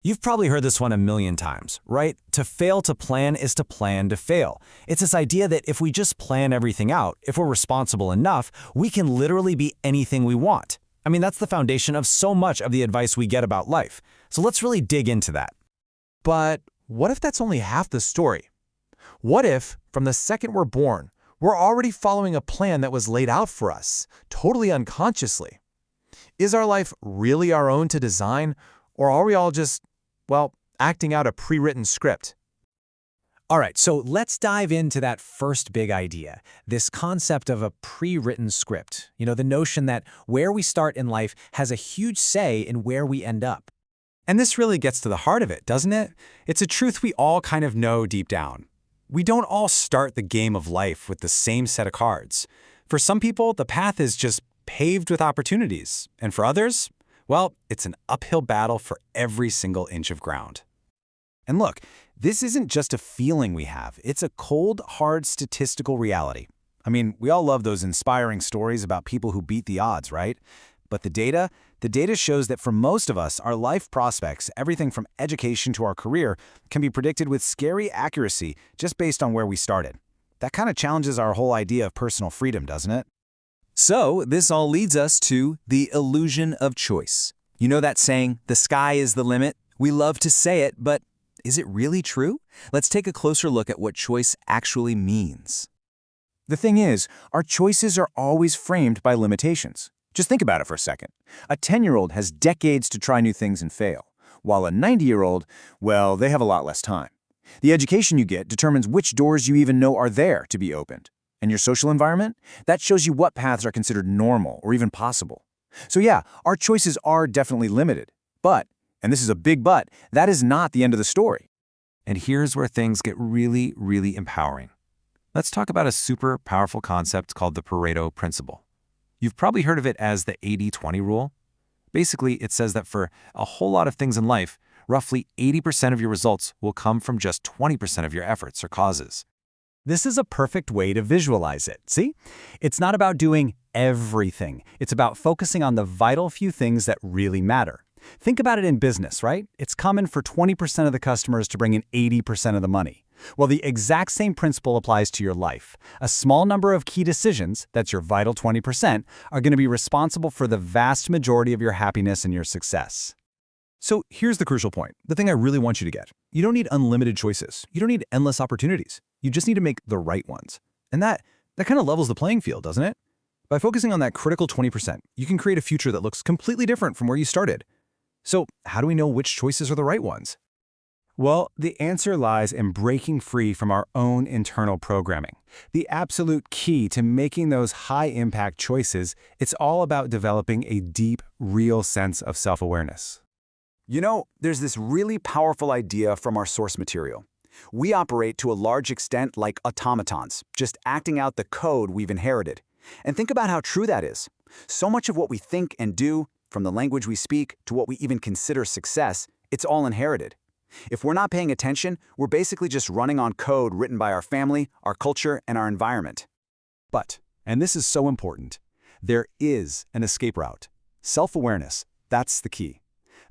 You've probably heard this one a million times, right? To fail to plan is to plan to fail. It's this idea that if we just plan everything out, if we're responsible enough, we can literally be anything we want. I mean, that's the foundation of so much of the advice we get about life. So let's really dig into that. But what if that's only half the story? What if, from the second we're born, we're already following a plan that was laid out for us, totally unconsciously? Is our life really our own to design, or are we all just, well, acting out a pre-written script? All right, so let's dive into that first big idea, this concept of a pre-written script. The notion that where we start in life has a huge say in where we end up. And this really gets to the heart of it, doesn't it? It's a truth we all kind of know deep down. We don't all start the game of life with the same set of cards. For some people, the path is just paved with opportunities. And for others, well, it's an uphill battle for every single inch of ground. And look, this isn't just a feeling we have. It's a cold, hard statistical reality. I mean, we all love those inspiring stories about people who beat the odds, right? But the data shows that for most of us, our life prospects, everything from education to our career, can be predicted with scary accuracy just based on where we started. That kind of challenges our whole idea of personal freedom, doesn't it? So this all leads us to the illusion of choice. You know that saying, the sky is the limit? We love to say it, but is it really true? Let's take a closer look at what choice actually means. The thing is, our choices are always framed by limitations. Just think about it for a second. A 10-year-old has decades to try new things and fail, while a 90-year-old, well, they have a lot less time. The education you get determines which doors you even know are there to be opened. And your social environment? That shows you what paths are considered normal or even possible. So yeah, our choices are definitely limited. But, and this is a big but, that is not the end of the story. And here's where things get really, really empowering. Let's talk about a super powerful concept called the Pareto Principle. You've probably heard of it as the 80-20 rule. Basically, it says that for a whole lot of things in life, roughly 80% of your results will come from just 20% of your efforts or causes. This is a perfect way to visualize it, see? It's not about doing everything. It's about focusing on the vital few things that really matter. Think about it in business, right? It's common for 20% of the customers to bring in 80% of the money. Well, the exact same principle applies to your life. A small number of key decisions, that's your vital 20%, are going to be responsible for the vast majority of your happiness and your success. So here's the crucial point, the thing I really want you to get. You don't need unlimited choices. You don't need endless opportunities. You just need to make the right ones. And that kind of levels the playing field, doesn't it? By focusing on that critical 20%, you can create a future that looks completely different from where you started. So how do we know which choices are the right ones? Well, the answer lies in breaking free from our own internal programming. The absolute key to making those high-impact choices, it's all about developing a deep, real sense of self-awareness. There's this really powerful idea from our source material. We operate to a large extent like automatons, just acting out the code we've inherited. And think about how true that is. So much of what we think and do, from the language we speak to what we even consider success, it's all inherited. If we're not paying attention, we're basically just running on code written by our family, our culture, and our environment. But, and this is so important, there is an escape route. Self-awareness, that's the key.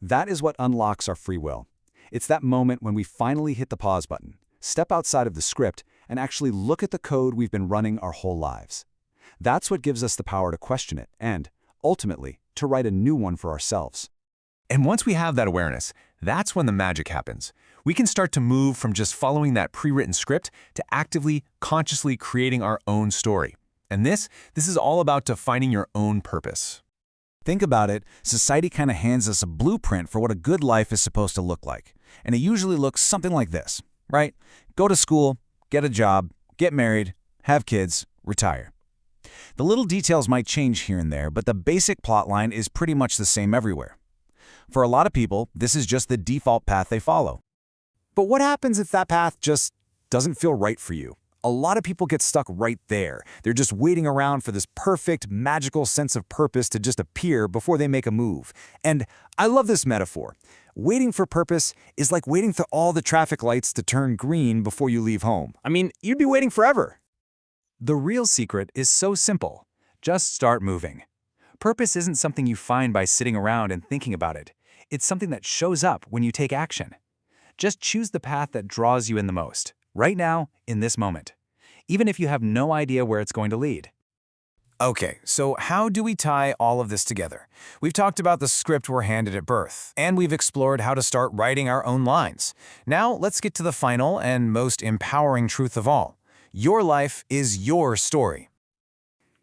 That is what unlocks our free will. It's that moment when we finally hit the pause button, step outside of the script, and actually look at the code we've been running our whole lives. That's what gives us the power to question it and, ultimately, to write a new one for ourselves. And once we have that awareness, that's when the magic happens. We can start to move from just following that pre-written script to actively, consciously creating our own story. And this is all about defining your own purpose. Think about it, society kind of hands us a blueprint for what a good life is supposed to look like. And it usually looks something like this, right? Go to school, get a job, get married, have kids, retire. The little details might change here and there, but the basic plotline is pretty much the same everywhere. For a lot of people, this is just the default path they follow. But what happens if that path just doesn't feel right for you? A lot of people get stuck right there. They're just waiting around for this perfect, magical sense of purpose to just appear before they make a move. And I love this metaphor. Waiting for purpose is like waiting for all the traffic lights to turn green before you leave home. I mean, you'd be waiting forever. The real secret is so simple. Just start moving. Purpose isn't something you find by sitting around and thinking about it. It's something that shows up when you take action. Just choose the path that draws you in the most, right now, in this moment, even if you have no idea where it's going to lead. Okay, so how do we tie all of this together? We've talked about the script we're handed at birth, and we've explored how to start writing our own lines. Now, let's get to the final and most empowering truth of all. Your life is your story.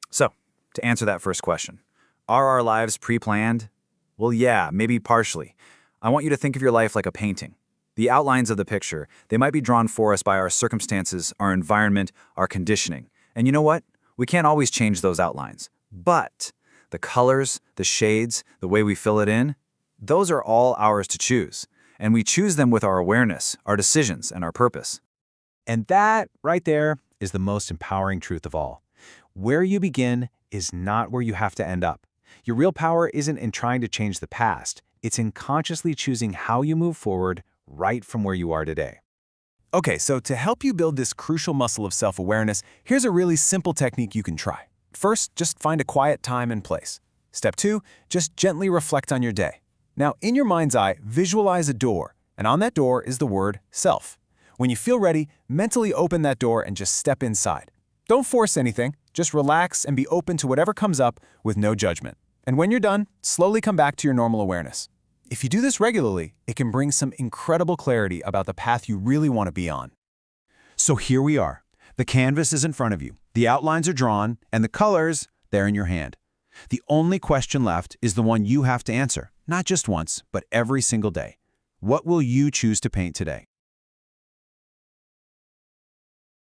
So, to answer that first question, are our lives pre-planned? Well, yeah, maybe partially. I want you to think of your life like a painting. The outlines of the picture, they might be drawn for us by our circumstances, our environment, our conditioning. And you know what? We can't always change those outlines. But the colors, the shades, the way we fill it in, those are all ours to choose. And we choose them with our awareness, our decisions, and our purpose. And that, right there, is the most empowering truth of all. Where you begin is not where you have to end up. Your real power isn't in trying to change the past. It's in consciously choosing how you move forward right from where you are today. Okay, so to help you build this crucial muscle of self-awareness, here's a really simple technique you can try. First, just find a quiet time and place. Step 2, just gently reflect on your day. Now, in your mind's eye, visualize a door, and on that door is the word self. When you feel ready, mentally open that door and just step inside. Don't force anything, just relax and be open to whatever comes up with no judgment. And when you're done, slowly come back to your normal awareness. If you do this regularly, it can bring some incredible clarity about the path you really want to be on. So here we are. The canvas is in front of you. The outlines are drawn, and the colors, they're in your hand. The only question left is the one you have to answer, not just once, but every single day. What will you choose to paint today?